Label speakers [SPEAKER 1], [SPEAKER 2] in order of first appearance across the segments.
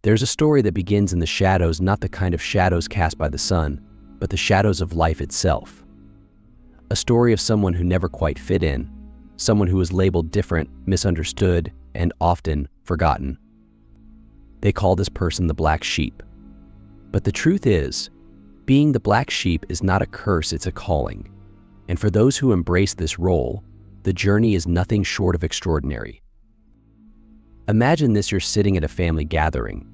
[SPEAKER 1] There's a story that begins in the shadows, not the kind of shadows cast by the sun, but the shadows of life itself. A story of someone who never quite fit in, someone who was labeled different, misunderstood, and often forgotten. They call this person the black sheep. But the truth is, being the black sheep is not a curse, it's a calling. And for those who embrace this role, the journey is nothing short of extraordinary. Imagine this: you're sitting at a family gathering.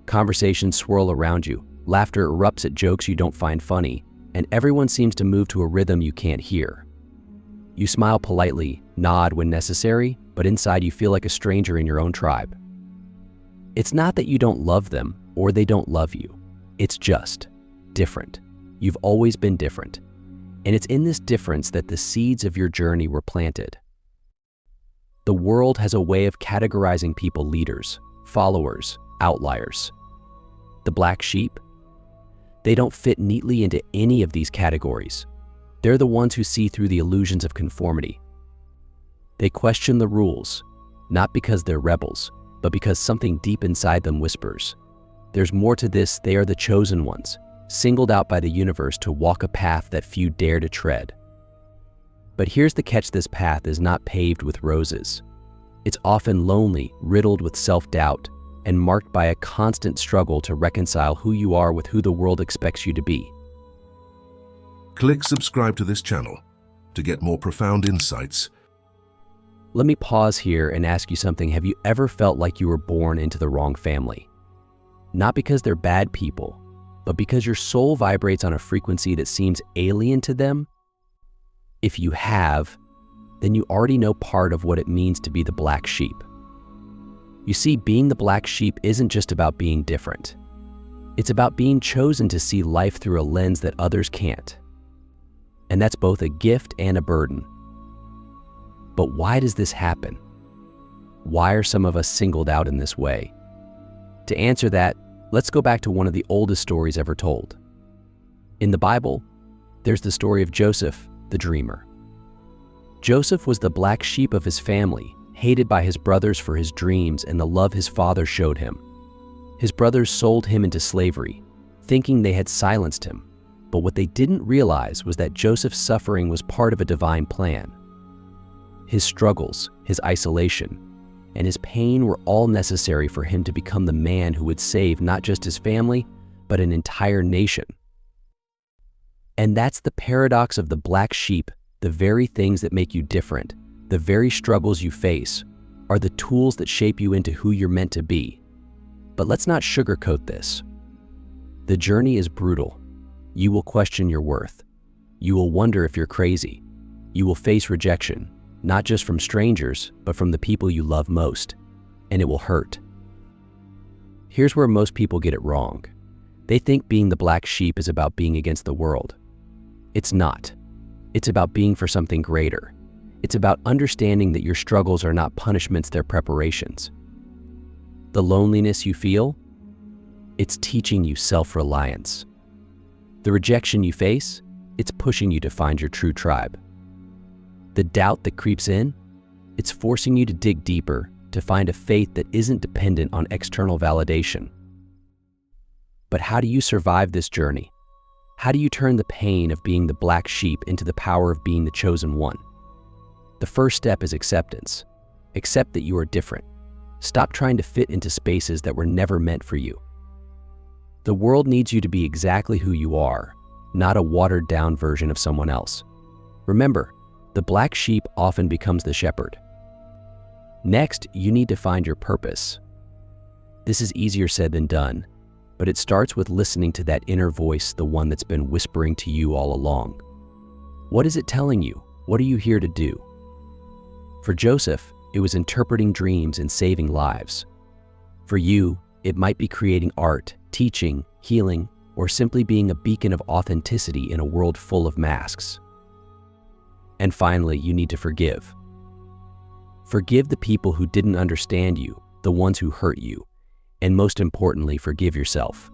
[SPEAKER 1] Conversations swirl around you, laughter erupts at jokes you don't find funny, and everyone seems to move to a rhythm you can't hear. You smile politely, nod when necessary, but inside you feel like a stranger in your own tribe. It's not that you don't love them or they don't love you. It's just different. You've always been different. And it's in this difference that the seeds of your journey were planted. The world has a way of categorizing people: leaders, followers, outliers. The black sheep? They don't fit neatly into any of these categories. They're the ones who see through the illusions of conformity. They question the rules, not because they're rebels, but because something deep inside them whispers, there's more to this. They are the chosen ones, singled out by the universe to walk a path that few dare to tread. But here's the catch: this path is not paved with roses. It's often lonely, riddled with self-doubt, and marked by a constant struggle to reconcile who you are with who the world expects you to be.
[SPEAKER 2] Click subscribe to this channel to get more profound insights.
[SPEAKER 1] Let me pause here and ask you something. Have you ever felt like you were born into the wrong family? Not because they're bad people, but because your soul vibrates on a frequency that seems alien to them? If you have, then you already know part of what it means to be the black sheep. You see, being the black sheep isn't just about being different. It's about being chosen to see life through a lens that others can't. And that's both a gift and a burden. But why does this happen? Why are some of us singled out in this way? To answer that, let's go back to one of the oldest stories ever told. In the Bible, there's the story of Joseph, the dreamer. Joseph was the black sheep of his family, hated by his brothers for his dreams and the love his father showed him. His brothers sold him into slavery, thinking they had silenced him. But what they didn't realize was that Joseph's suffering was part of a divine plan. His struggles, his isolation, and his pain were all necessary for him to become the man who would save not just his family, but an entire nation. And that's the paradox of the black sheep. The very things that make you different, the very struggles you face, are the tools that shape you into who you're meant to be. But let's not sugarcoat this. The journey is brutal. You will question your worth. You will wonder if you're crazy. You will face rejection, not just from strangers, but from the people you love most. And it will hurt. Here's where most people get it wrong. They think being the black sheep is about being against the world. It's not. It's about being for something greater. It's about understanding that your struggles are not punishments, they're preparations. The loneliness you feel, it's teaching you self-reliance. The rejection you face, it's pushing you to find your true tribe. The doubt that creeps in, it's forcing you to dig deeper, to find a faith that isn't dependent on external validation. But how do you survive this journey? How do you turn the pain of being the black sheep into the power of being the chosen one? The first step is acceptance. Accept that you are different. Stop trying to fit into spaces that were never meant for you. The world needs you to be exactly who you are, not a watered-down version of someone else. Remember, the black sheep often becomes the shepherd. Next, you need to find your purpose. This is easier said than done, but it starts with listening to that inner voice, the one that's been whispering to you all along. What is it telling you? What are you here to do? For Joseph, it was interpreting dreams and saving lives. For you, it might be creating art, teaching, healing, or simply being a beacon of authenticity in a world full of masks. And finally, you need to forgive. Forgive the people who didn't understand you, the ones who hurt you, and most importantly, forgive yourself.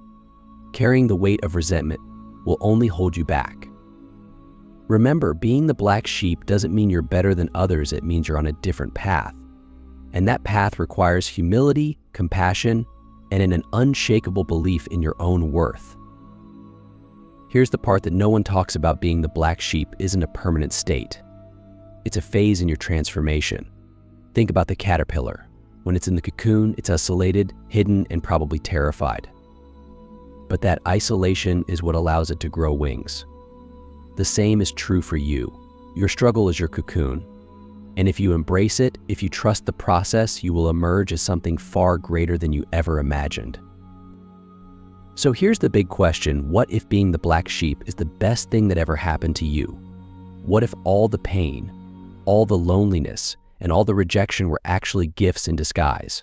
[SPEAKER 1] Carrying the weight of resentment will only hold you back. Remember, being the black sheep doesn't mean you're better than others, it means you're on a different path. And that path requires humility, compassion, and in an unshakable belief in your own worth. Here's the part that no one talks about: being the black sheep isn't a permanent state. It's a phase in your transformation. Think about the caterpillar. When it's in the cocoon, it's isolated, hidden, and probably terrified. But that isolation is what allows it to grow wings. The same is true for you. Your struggle is your cocoon. And if you embrace it, if you trust the process, you will emerge as something far greater than you ever imagined. So here's the big question: what if being the black sheep is the best thing that ever happened to you? What if all the pain, all the loneliness, and all the rejection were actually gifts in disguise?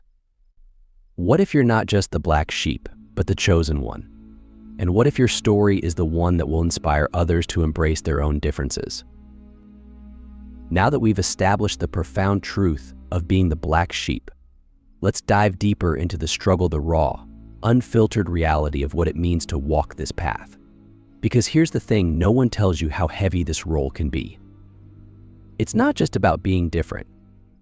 [SPEAKER 1] What if you're not just the black sheep, but the chosen one? And what if your story is the one that will inspire others to embrace their own differences? Now that we've established the profound truth of being the black sheep, let's dive deeper into the struggle, the raw, unfiltered reality of what it means to walk this path. Because here's the thing: no one tells you how heavy this role can be. It's not just about being different.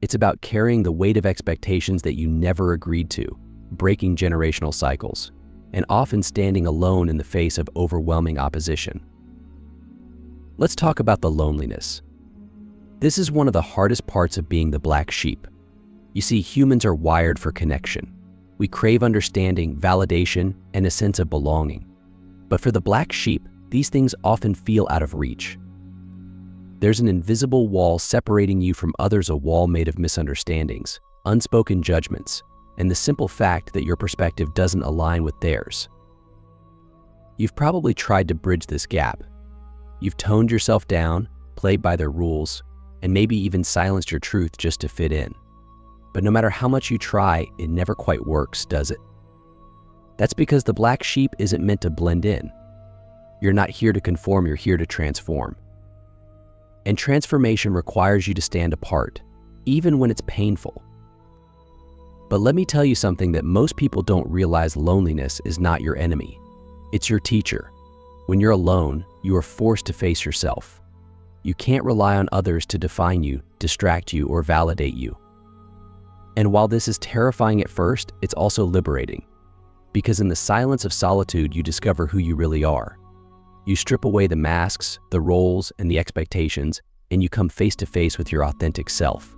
[SPEAKER 1] It's about carrying the weight of expectations that you never agreed to, breaking generational cycles, and often standing alone in the face of overwhelming opposition. Let's talk about the loneliness. This is one of the hardest parts of being the black sheep. You see, humans are wired for connection. We crave understanding, validation, and a sense of belonging. But for the black sheep, these things often feel out of reach. There's an invisible wall separating you from others, a wall made of misunderstandings, unspoken judgments, and the simple fact that your perspective doesn't align with theirs. You've probably tried to bridge this gap. You've toned yourself down, played by their rules, and maybe even silenced your truth just to fit in. But no matter how much you try, it never quite works, does it? That's because the black sheep isn't meant to blend in. You're not here to conform, you're here to transform. And transformation requires you to stand apart, even when it's painful. But let me tell you something that most people don't realize: loneliness is not your enemy. It's your teacher. When you're alone, you are forced to face yourself. You can't rely on others to define you, distract you, or validate you. And while this is terrifying at first, it's also liberating. Because in the silence of solitude, you discover who you really are. You strip away the masks, the roles, and the expectations, and you come face to face with your authentic self.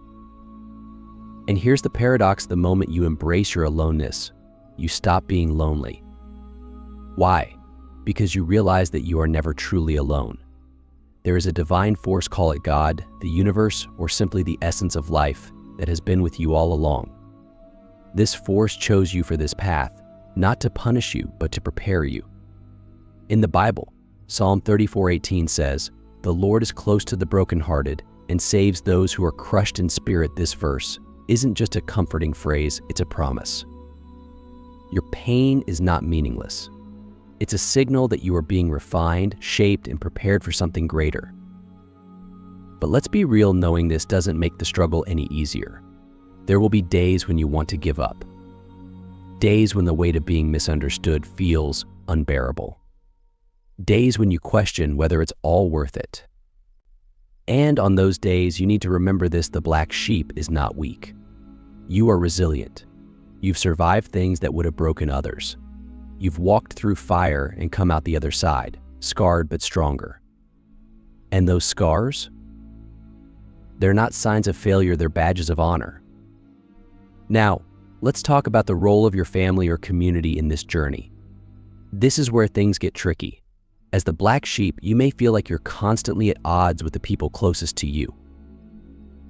[SPEAKER 1] And here's the paradox: the moment you embrace your aloneness, you stop being lonely. Why? Because you realize that you are never truly alone. There is a divine force, call it God, the universe, or simply the essence of life, that has been with you all along. This force chose you for this path, not to punish you, but to prepare you. In the Bible, Psalm 34:18 says, "The Lord is close to the brokenhearted and saves those who are crushed in spirit." This verse isn't just a comforting phrase, it's a promise. Your pain is not meaningless. It's a signal that you are being refined, shaped, and prepared for something greater. But let's be real, knowing this doesn't make the struggle any easier. There will be days when you want to give up. Days when the weight of being misunderstood feels unbearable. Days when you question whether it's all worth it. And on those days, you need to remember this: the black sheep is not weak. You are resilient. You've survived things that would have broken others. You've walked through fire and come out the other side, scarred but stronger. And those scars? They're not signs of failure, they're badges of honor. Now, let's talk about the role of your family or community in this journey. This is where things get tricky. As the black sheep, you may feel like you're constantly at odds with the people closest to you.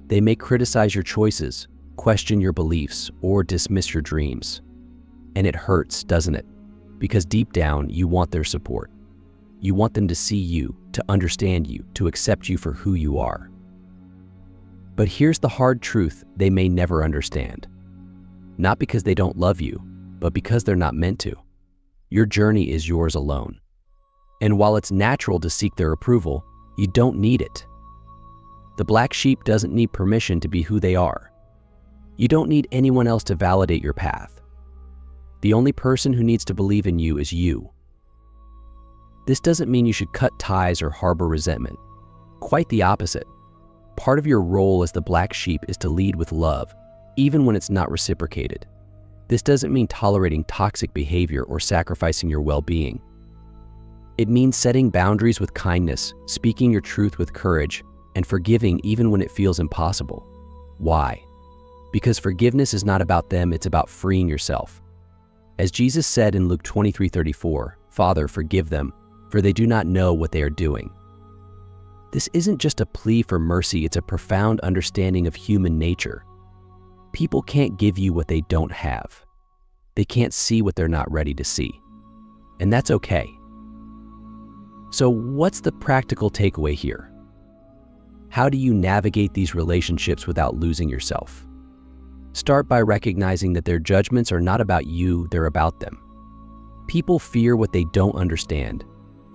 [SPEAKER 1] They may criticize your choices, question your beliefs, or dismiss your dreams. And it hurts, doesn't it? Because deep down, you want their support. You want them to see you, to understand you, to accept you for who you are. But here's the hard truth: they may never understand. Not because they don't love you, but because they're not meant to. Your journey is yours alone. And while it's natural to seek their approval, you don't need it. The black sheep doesn't need permission to be who they are. You don't need anyone else to validate your path. The only person who needs to believe in you is you. This doesn't mean you should cut ties or harbor resentment. Quite the opposite. Part of your role as the black sheep is to lead with love, even when it's not reciprocated. This doesn't mean tolerating toxic behavior or sacrificing your well-being. It means setting boundaries with kindness, speaking your truth with courage, and forgiving even when it feels impossible. Why? Because forgiveness is not about them, it's about freeing yourself. As Jesus said in Luke 23:34, "Father, forgive them, for they do not know what they are doing." This isn't just a plea for mercy, it's a profound understanding of human nature. People can't give you what they don't have. They can't see what they're not ready to see. And that's okay. So what's the practical takeaway here? How do you navigate these relationships without losing yourself? Start by recognizing that their judgments are not about you, they're about them. People fear what they don't understand,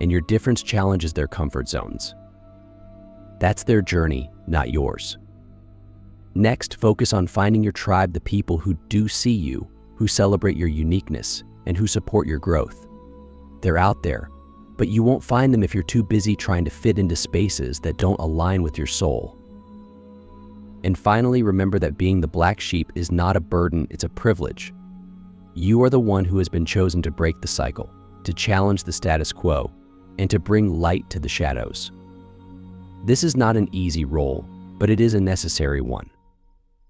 [SPEAKER 1] and your difference challenges their comfort zones. That's their journey, not yours. Next, focus on finding your tribe, the people who do see you, who celebrate your uniqueness, and who support your growth. They're out there, but you won't find them if you're too busy trying to fit into spaces that don't align with your soul. And finally, remember that being the black sheep is not a burden, it's a privilege. You are the one who has been chosen to break the cycle, to challenge the status quo, and to bring light to the shadows. This is not an easy role, but it is a necessary one.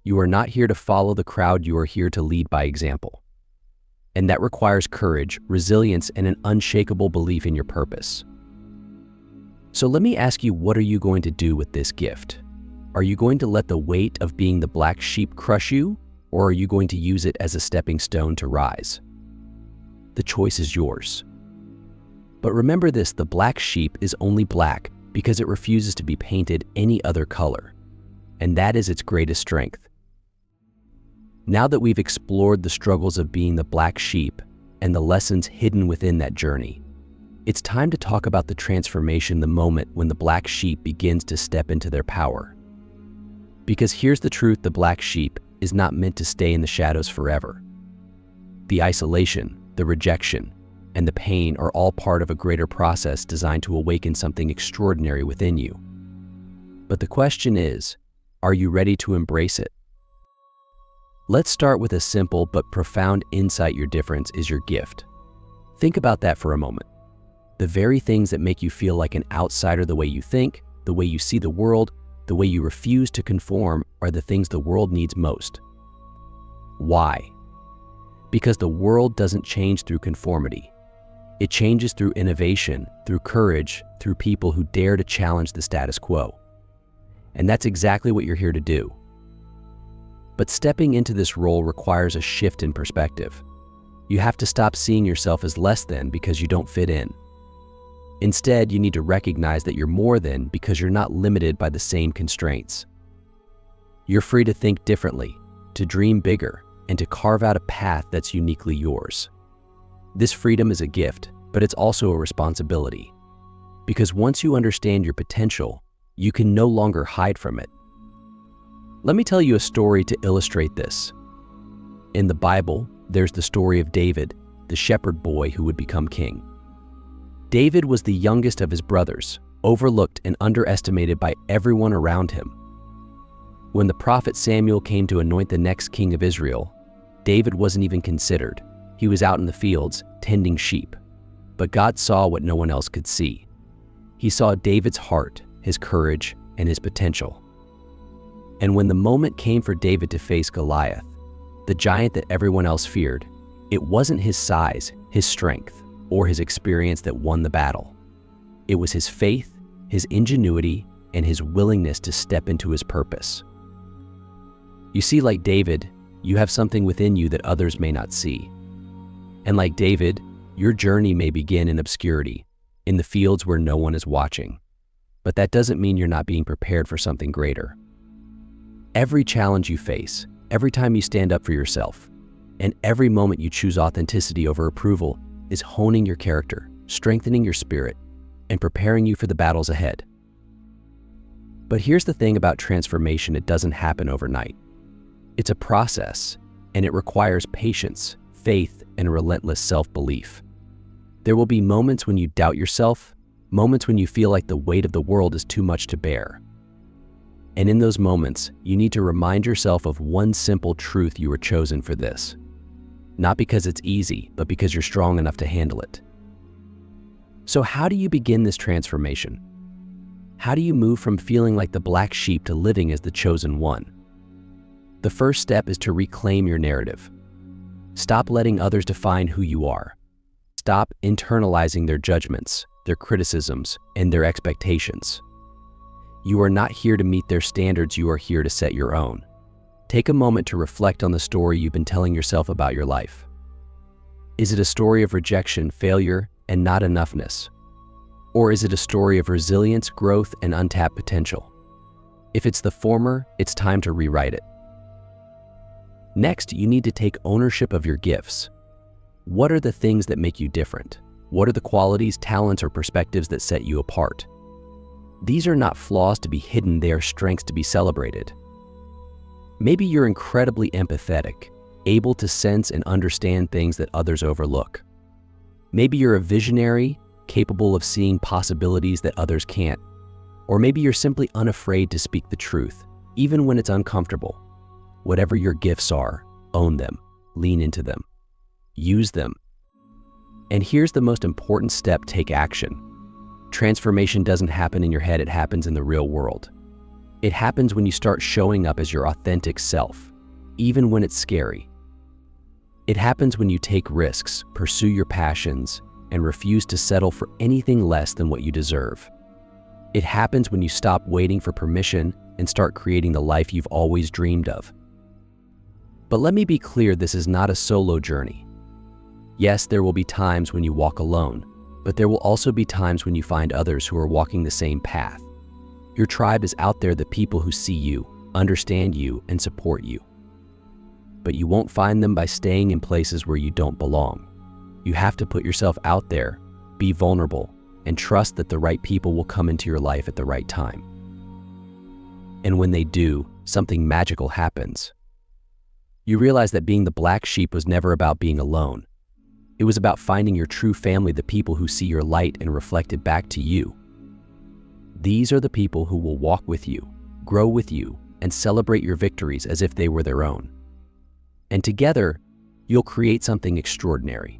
[SPEAKER 1] You are not here to follow the crowd, you are here to lead by example. And that requires courage, resilience, and an unshakable belief in your purpose. So let me ask you, what are you going to do with this gift? Are you going to let the weight of being the black sheep crush you, or are you going to use it as a stepping stone to rise? The choice is yours. But remember this, the black sheep is only black because it refuses to be painted any other color, and that is its greatest strength. Now that we've explored the struggles of being the black sheep and the lessons hidden within that journey, it's time to talk about the transformation, the moment when the black sheep begins to step into their power. Because here's the truth, the black sheep is not meant to stay in the shadows forever. The isolation, the rejection, and the pain are all part of a greater process designed to awaken something extraordinary within you. But the question is, are you ready to embrace it? Let's start with a simple but profound insight. Your difference is your gift. Think about that for a moment. The very things that make you feel like an outsider, the way you think, the way you see the world, the way you refuse to conform, are the things the world needs most. Why? Because the world doesn't change through conformity. It changes through innovation, through courage, through people who dare to challenge the status quo. And that's exactly what you're here to do. But stepping into this role requires a shift in perspective. You have to stop seeing yourself as less than because you don't fit in. Instead, you need to recognize that you're more than because you're not limited by the same constraints. You're free to think differently, to dream bigger, and to carve out a path that's uniquely yours. This freedom is a gift, but it's also a responsibility. Because once you understand your potential, you can no longer hide from it. Let me tell you a story to illustrate this. In the Bible, there's the story of David, the shepherd boy who would become king. David was the youngest of his brothers, overlooked and underestimated by everyone around him. When the prophet Samuel came to anoint the next king of Israel, David wasn't even considered. He was out in the fields, tending sheep. But God saw what no one else could see. He saw David's heart, his courage, and his potential. And when the moment came for David to face Goliath, the giant that everyone else feared, it wasn't his size, his strength, or his experience that won the battle. It was his faith, his ingenuity, and his willingness to step into his purpose. You see, like David, you have something within you that others may not see. And like David, your journey may begin in obscurity, in the fields where no one is watching. But that doesn't mean you're not being prepared for something greater. Every challenge you face, every time you stand up for yourself, and every moment you choose authenticity over approval is honing your character, strengthening your spirit, and preparing you for the battles ahead. But here's the thing about transformation, it doesn't happen overnight. It's a process, and it requires patience, faith, and relentless self-belief. There will be moments when you doubt yourself, moments when you feel like the weight of the world is too much to bear. And in those moments, you need to remind yourself of one simple truth: you were chosen for this. not because it's easy, but because you're strong enough to handle it. So how do you begin this transformation? How do you move from feeling like the black sheep to living as the chosen one? The first step is to reclaim your narrative. Stop letting others define who you are. Stop internalizing their judgments, their criticisms, and their expectations. You are not here to meet their standards, you are here to set your own. Take a moment to reflect on the story you've been telling yourself about your life. Is it a story of rejection, failure, and not enoughness? Or is it a story of resilience, growth, and untapped potential? If it's the former, it's time to rewrite it. Next, you need to take ownership of your gifts. What are the things that make you different? What are the qualities, talents, or perspectives that set you apart? These are not flaws to be hidden, they are strengths to be celebrated. Maybe you're incredibly empathetic, able to sense and understand things that others overlook. Maybe you're a visionary, capable of seeing possibilities that others can't. Or maybe you're simply unafraid to speak the truth, even when it's uncomfortable. Whatever your gifts are, own them, lean into them, use them. And here's the most important step: take action. Transformation doesn't happen in your head, it happens in the real world. It happens when you start showing up as your authentic self, even when it's scary. It happens when you take risks, pursue your passions, and refuse to settle for anything less than what you deserve. It happens when you stop waiting for permission and start creating the life you've always dreamed of. But let me be clear, this is not a solo journey. Yes, there will be times when you walk alone, but there will also be times when you find others who are walking the same path. Your tribe is out there, the people who see you, understand you, and support you. But you won't find them by staying in places where you don't belong. You have to put yourself out there, be vulnerable, and trust that the right people will come into your life at the right time. And when they do, something magical happens. You realize that being the black sheep was never about being alone. It was about finding your true family, the people who see your light and reflect it back to you. These are the people who will walk with you, grow with you, and celebrate your victories as if they were their own. And together, you'll create something extraordinary.